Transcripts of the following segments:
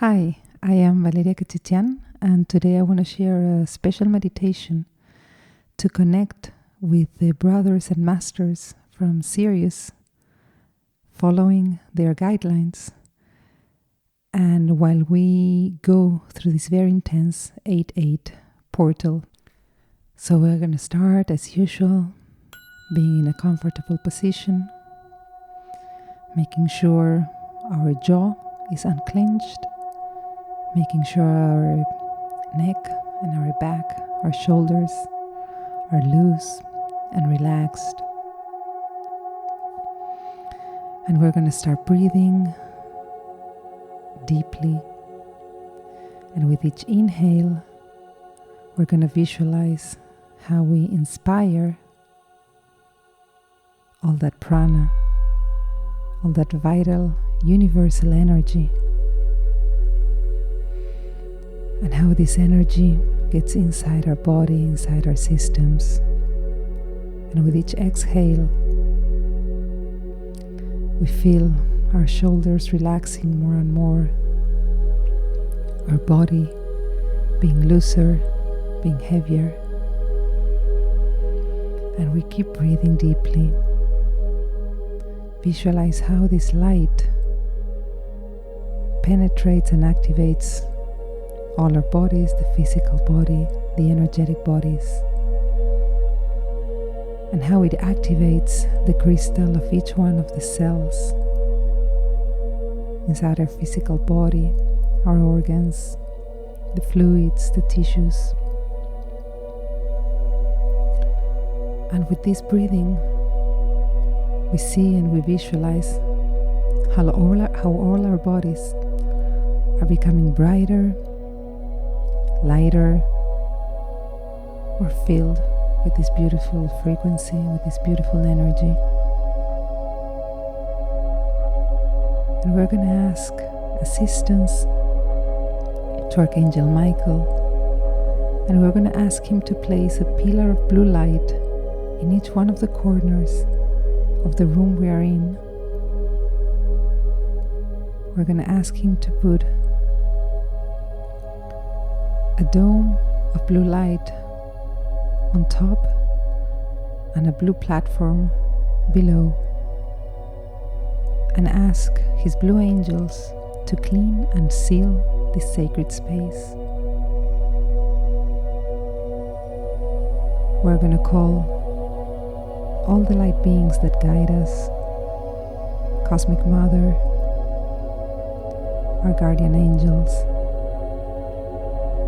Hi, I am Valeria Kechichian, and today I want to share a special meditation to connect with the brothers and masters from Sirius, following their guidelines. And while we go through this very intense 8-8 portal, so we're going to start as usual, being in a comfortable position, making sure our jaw is unclenched, making sure our neck and our back, our shoulders are loose and relaxed. And we're going to start breathing deeply. And with each inhale, we're going to visualize how we inspire all that prana, all that vital universal energy, and how this energy gets inside our body, inside our systems. And with each exhale, we feel our shoulders relaxing more and more, our body being looser, being heavier. And we keep breathing deeply. Visualize how this light penetrates and activates all our bodies, the physical body, the energetic bodies, and how it activates the crystal of each one of the cells inside our physical body, our organs, the fluids, the tissues. And with this breathing, we see and we visualize how all our bodies are becoming brighter, lighter, or filled with this beautiful frequency, with this beautiful energy. And we're going to ask assistance to Archangel Michael, and we're going to ask him to place a pillar of blue light in each one of the corners of the room we are in. We're going to ask him to put a dome of blue light on top and a blue platform below, and ask his blue angels to clean and seal this sacred space. We're going to call all the light beings that guide us, Cosmic Mother, our guardian angels,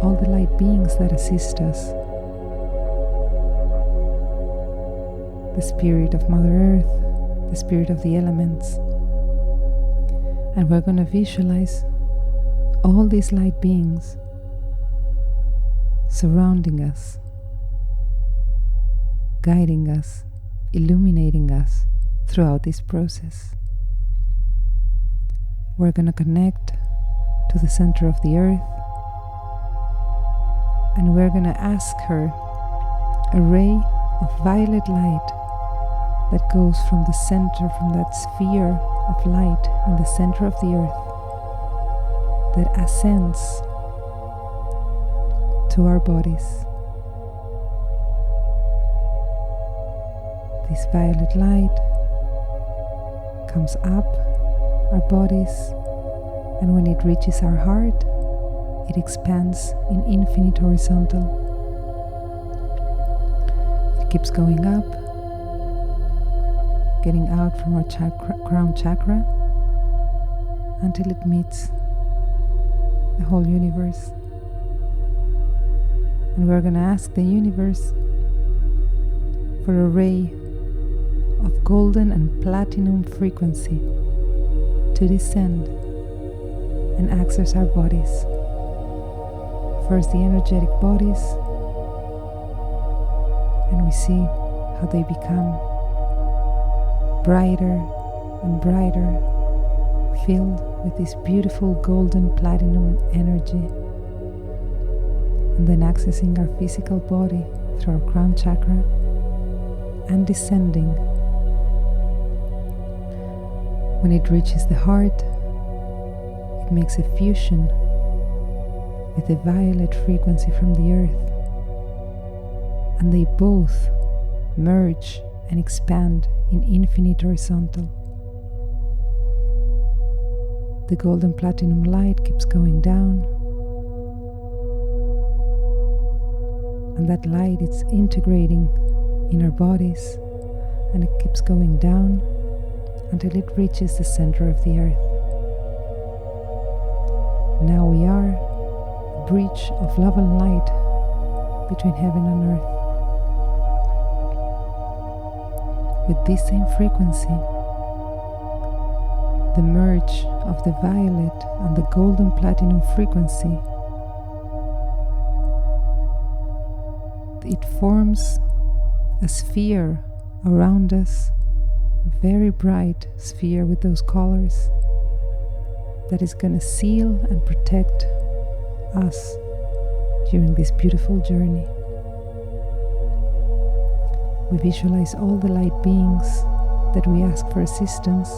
all the light beings that assist us, the spirit of Mother Earth, the spirit of the elements. And we're going to visualize all these light beings surrounding us, guiding us, illuminating us throughout this process. We're going to connect to the center of the earth, and we're going to ask her a ray of violet light that goes from the center, from that sphere of light in the center of the earth, that ascends to our bodies. This violet light comes up our bodies, and when it reaches our heart, it expands in infinite horizontal. It keeps going up, getting out from our crown chakra until it meets the whole universe. And we're going to ask the universe for a ray of golden and platinum frequency to descend and access our bodies. First the energetic bodies, and we see how they become brighter and brighter, filled with this beautiful golden platinum energy, and then accessing our physical body through our crown chakra and descending. When it reaches the heart, light makes a fusion with the violet frequency from the earth, and they both merge and expand in infinite horizontal. The golden platinum light keeps going down, and that light is integrating in our bodies, and it keeps going down until it reaches the center of the earth. Now we are a bridge of love and light between heaven and earth. With this same frequency, the merge of the violet and the golden platinum frequency, it forms a sphere around us, a very bright sphere with those colors that is going to seal and protect us during this beautiful journey. We visualize all the light beings that we ask for assistance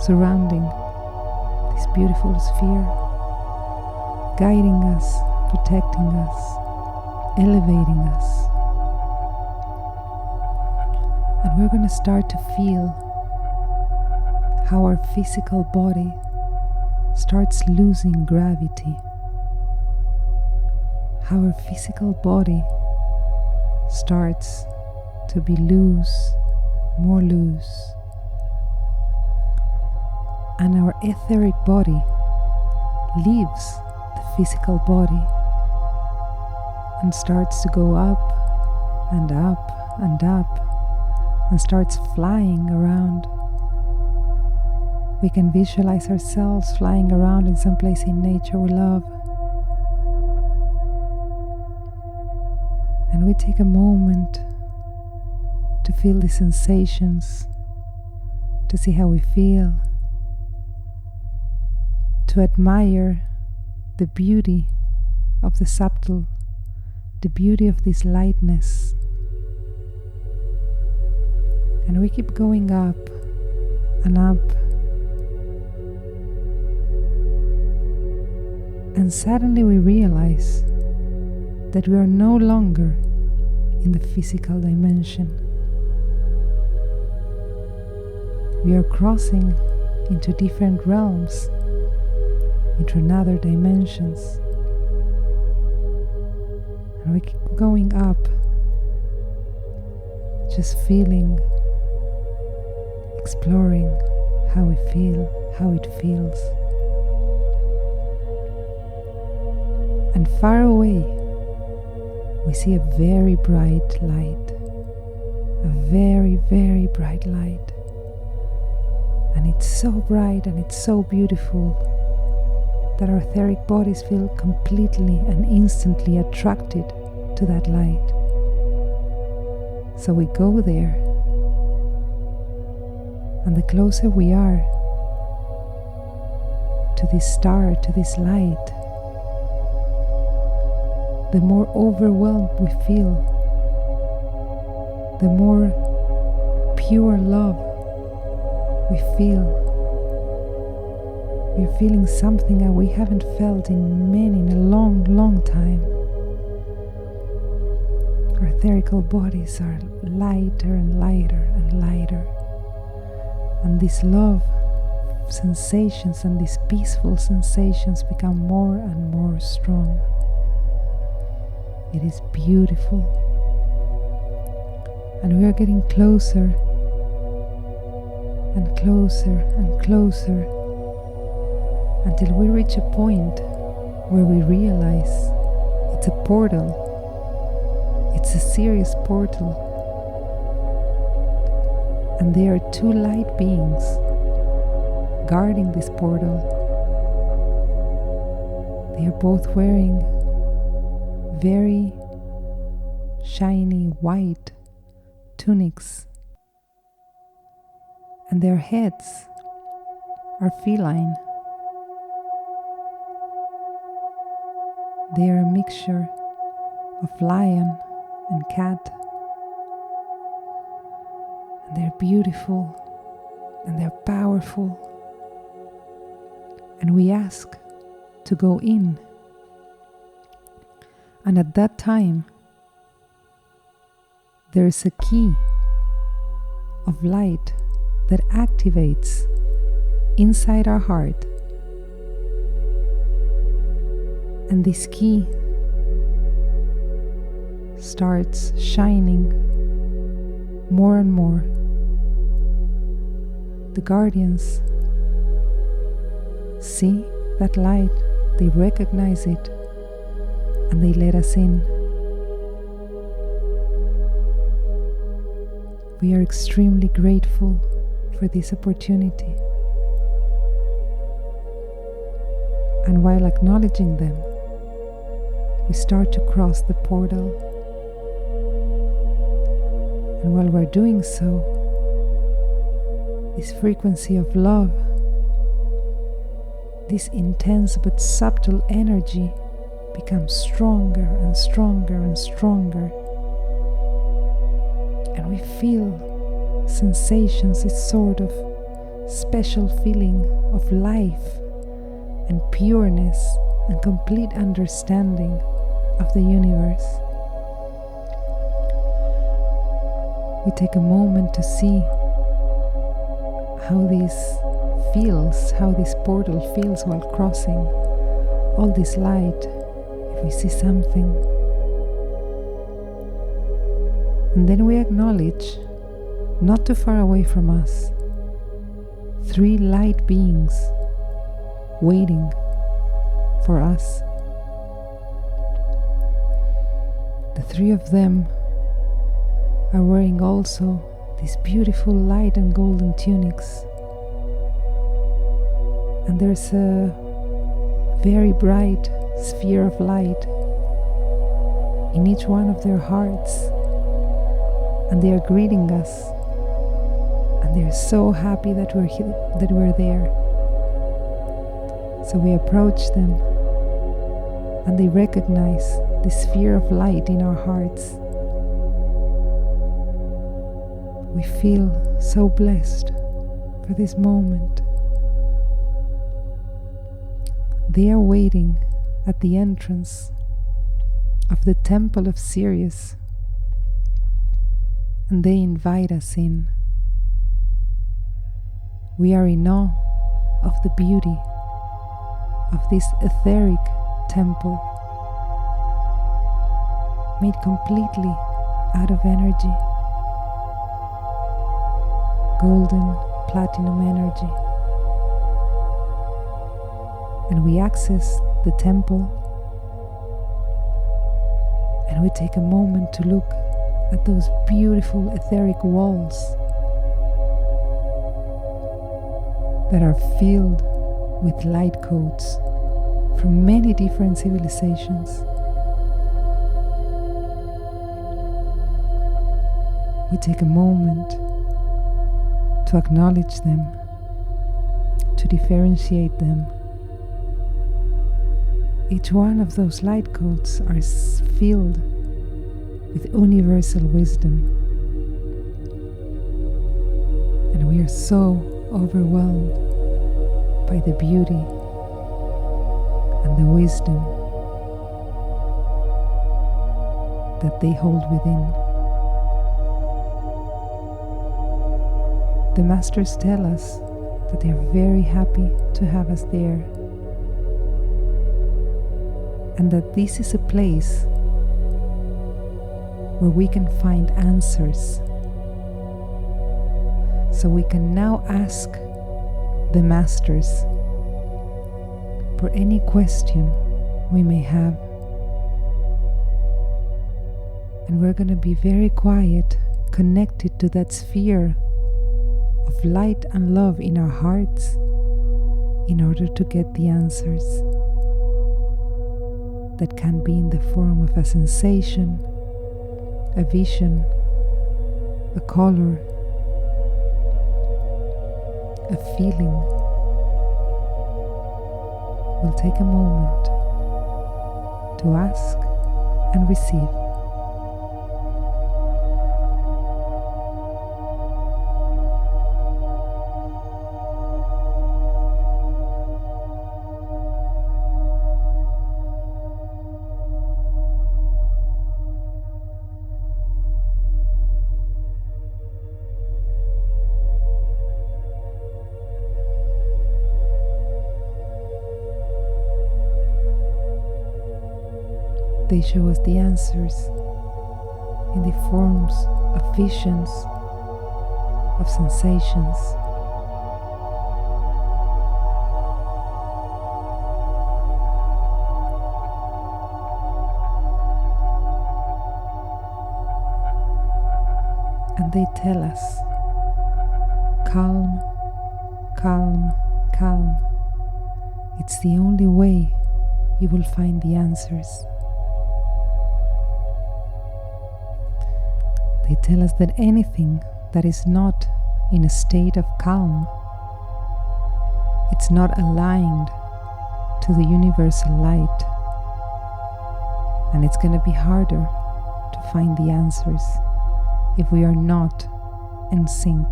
surrounding this beautiful sphere, guiding us, protecting us, elevating us. And we're going to start to feel how our physical body starts losing gravity, how our physical body starts to be loose, more loose, and our etheric body leaves the physical body and starts to go up and up and up and starts flying around. We can visualize ourselves flying around in some place in nature we love. And we take a moment to feel the sensations, to see how we feel, to admire the beauty of the subtle, the beauty of this lightness. And we keep going up and up. And suddenly we realize that we are no longer in the physical dimension. We are crossing into different realms, into another dimensions. And we keep going up, just feeling, exploring how we feel, how it feels. And far away, we see a very bright light, a very, very bright light. And it's so bright and it's so beautiful that our etheric bodies feel completely and instantly attracted to that light. So we go there, and the closer we are to this star, to this light, the more overwhelmed we feel, the more pure love we feel. We're feeling something that we haven't felt in a long, long time. Our etherical bodies are lighter and lighter and lighter. And these love sensations and these peaceful sensations become more and more strong. It is beautiful. And we are getting closer and closer and closer until we reach a point where we realize it's a portal. It's a Sirius portal. And there are two light beings guarding this portal. They are both wearing very shiny white tunics, and their heads are feline. They are a mixture of lion and cat, and they're beautiful and they're powerful. and we ask to go in. And at that time, there is a key of light that activates inside our heart. And this key starts shining more and more. The guardians see that light, they recognize it, and they let us in. We are extremely grateful for this opportunity. And while acknowledging them, we start to cross the portal. And while we're doing so, this frequency of love, this intense but subtle energy becomes stronger and stronger and stronger. And we feel sensations, this sort of special feeling of life and pureness and complete understanding of the universe. We take a moment to see how this feels, how this portal feels while crossing all this light. If we see something, and then we acknowledge, not too far away from us, 3 light beings waiting for us. The 3 of them are wearing also these beautiful light and golden tunics. And there's a very bright sphere of light in each one of their hearts. And they are greeting us. And they're so happy that we're there. So we approach them, and they recognize the sphere of light in our hearts. We feel so blessed for this moment. They are waiting at the entrance of the Temple of Sirius, and they invite us in. We are in awe of the beauty of this etheric temple, made completely out of energy, golden platinum energy. And we access the temple, and we take a moment to look at those beautiful etheric walls that are filled with light codes from many different civilizations. We take a moment to acknowledge them, to differentiate them. Each one of those light codes are filled with universal wisdom. And we are so overwhelmed by the beauty and the wisdom that they hold within. The Masters tell us that they are very happy to have us there, and that this is a place where we can find answers. So we can now ask the Masters for any question we may have. And we're going to be very quiet, connected to that sphere of light and love in our hearts in order to get the answers. That can be in the form of a sensation, a vision, a color, a feeling. We'll take a moment to ask and receive. They show us the answers in the forms of visions, of sensations. And they tell us, calm, calm, calm. It's the only way you will find the answers. They tell us that anything that is not in a state of calm, it's not aligned to the universal light, and it's going to be harder to find the answers if we are not in sync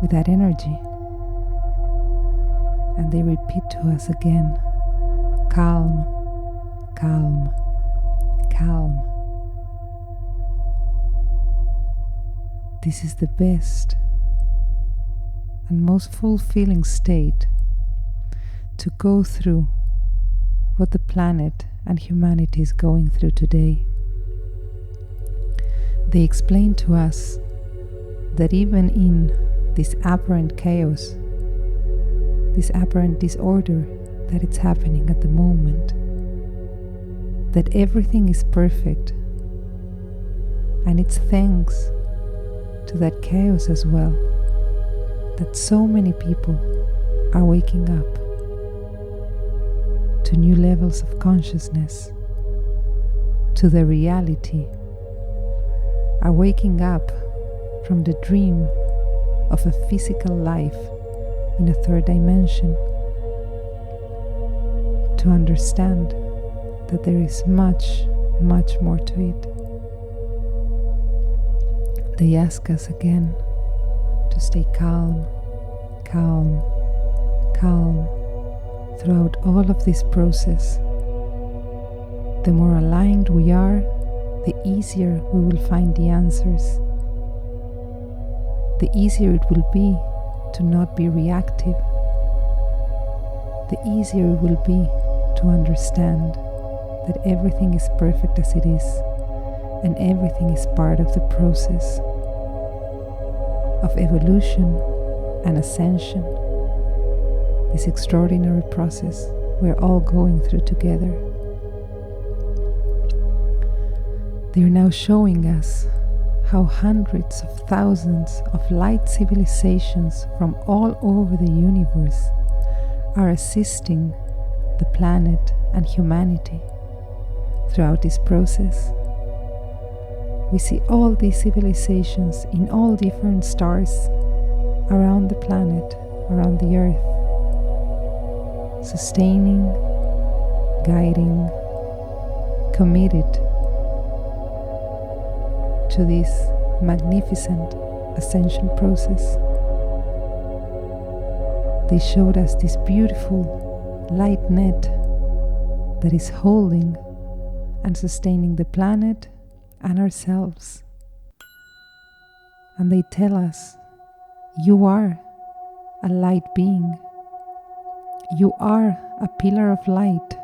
with that energy. And they repeat to us again, calm, calm, calm. This is the best and most fulfilling state to go through what the planet and humanity is going through today. They explain to us that even in this apparent chaos, this apparent disorder that it's happening at the moment, that everything is perfect, and it's thanks to that chaos as well that so many people are waking up to new levels of consciousness, to the reality, are waking up from the dream of a physical life in a third dimension, to understand that there is much, much more to it. They ask us again to stay calm, calm, calm throughout all of this process. The more aligned we are, the easier we will find the answers. The easier it will be to not be reactive. The easier it will be to understand that everything is perfect as it is, and everything is part of the process of evolution and ascension, this extraordinary process we're all going through together. They are now showing us how hundreds of thousands of light civilizations from all over the universe are assisting the planet and humanity throughout this process. We see all these civilizations in all different stars around the planet, around the earth, sustaining, guiding, committed to this magnificent ascension process. They showed us this beautiful light net that is holding and sustaining the planet and ourselves. And they tell us, you are a light being. You are a pillar of light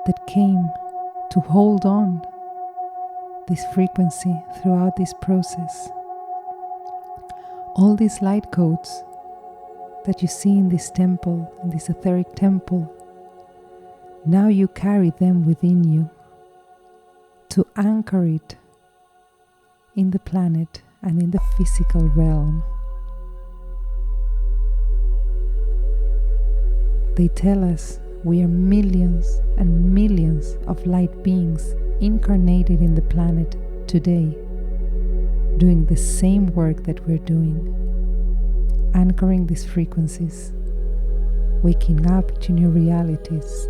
that came to hold on this frequency throughout this process. All these light codes that you see in this temple, in this etheric temple, now you carry them within you to anchor it in the planet and in the physical realm. They tell us we are millions and millions of light beings incarnated in the planet today, doing the same work that we're doing, anchoring these frequencies, waking up to new realities,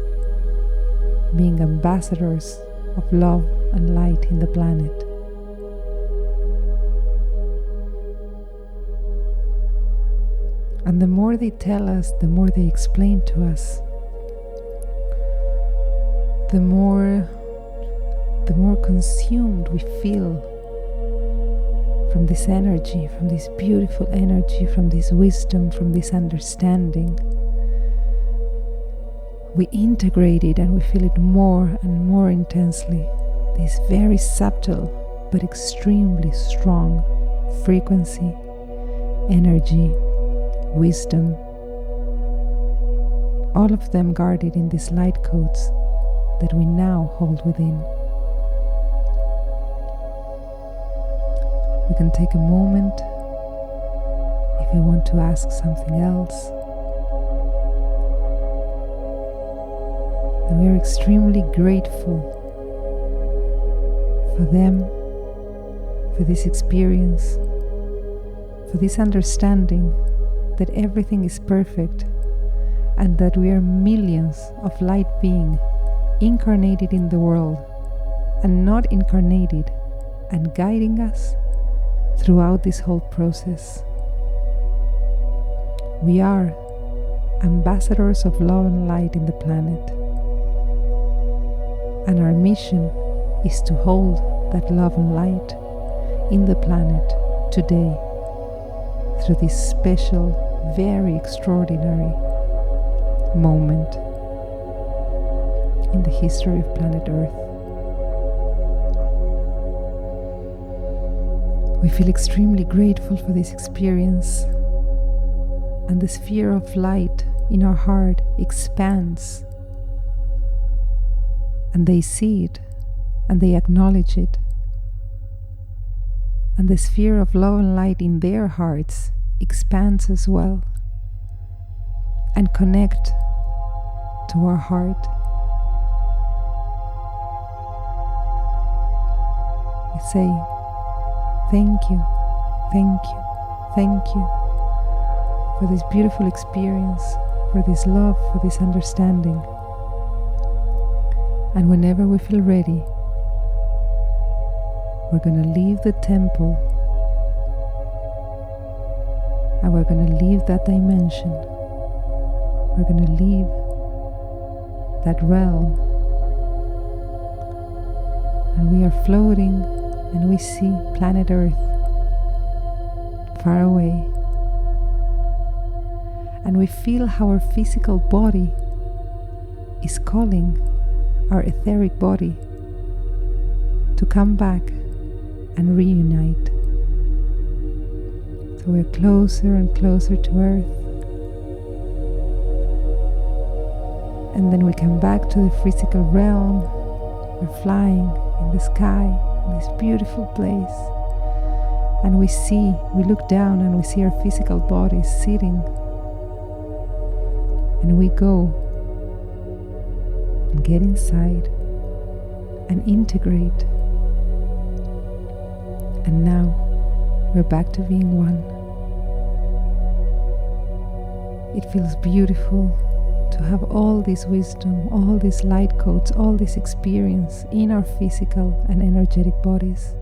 being ambassadors of love and light in the planet. And the more they tell us, the more they explain to us, the more consumed we feel from this energy, from this beautiful energy, from this wisdom, from this understanding. we integrate it and we feel it more and more intensely. This very subtle but extremely strong frequency, energy, wisdom, all of them guarded in these light codes that we now hold within. We can take a moment if we want to ask something else. And we are extremely grateful for them, for this experience, for this understanding that everything is perfect and that we are millions of light beings incarnated in the world and not incarnated, and guiding us throughout this whole process. We are ambassadors of love and light in the planet, and our mission is to hold that love and light in the planet today through this special, very extraordinary moment in the history of planet Earth. We feel extremely grateful for this experience, and the sphere of light in our heart expands, and they see it and they acknowledge it, and the sphere of love and light in their hearts expands as well and connect to our heart. We say, thank you, thank you, thank you for this beautiful experience, for this love, for this understanding. And whenever we feel ready, we're going to leave the temple and we're going to leave that dimension. We're going to leave that realm, and we are floating and we see planet Earth far away, and we feel how our physical body is calling our etheric body to come back and reunite. So we're closer and closer to Earth, and then we come back to the physical realm. We're flying in the sky, in this beautiful place, and we look down and we see our physical bodies sitting, and we go and get inside and integrate, and now we're back to being one. It feels beautiful to have all this wisdom, all these light codes, all this experience in our physical and energetic bodies.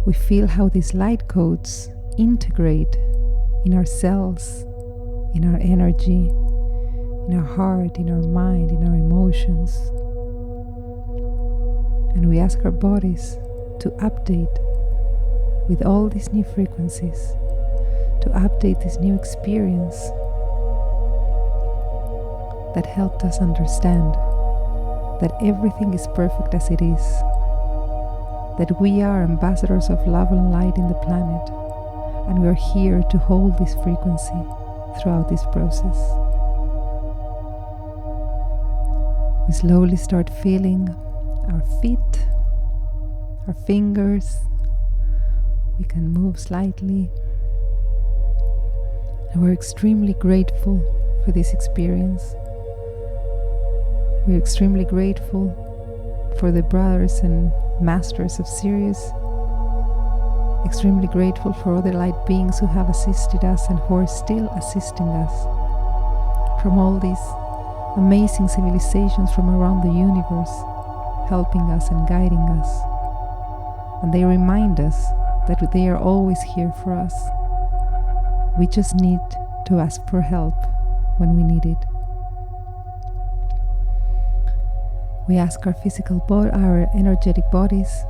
We feel how these light codes integrate in our cells, in our energy, in our heart, in our mind, in our emotions. And we ask our bodies to update with all these new frequencies, to update this new experience that helped us understand that everything is perfect as it is, that we are ambassadors of love and light in the planet, and we are here to hold this frequency throughout this process. We slowly start feeling our feet, our fingers. We can move slightly, and we're extremely grateful for this experience. We're extremely grateful for the brothers and Masters of Sirius, extremely grateful for all the light beings who have assisted us and who are still assisting us, from all these amazing civilizations from around the universe, helping us and guiding us. And they remind us that they are always here for us. We just need to ask for help when we need it. We ask our our energetic bodies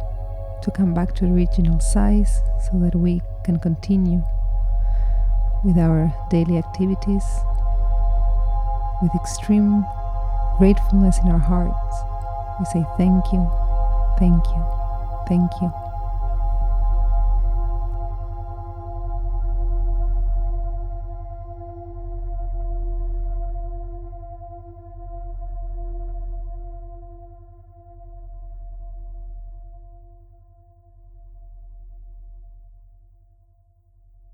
to come back to original size so that we can continue with our daily activities. with extreme gratefulness in our hearts, we say thank you, thank you, thank you.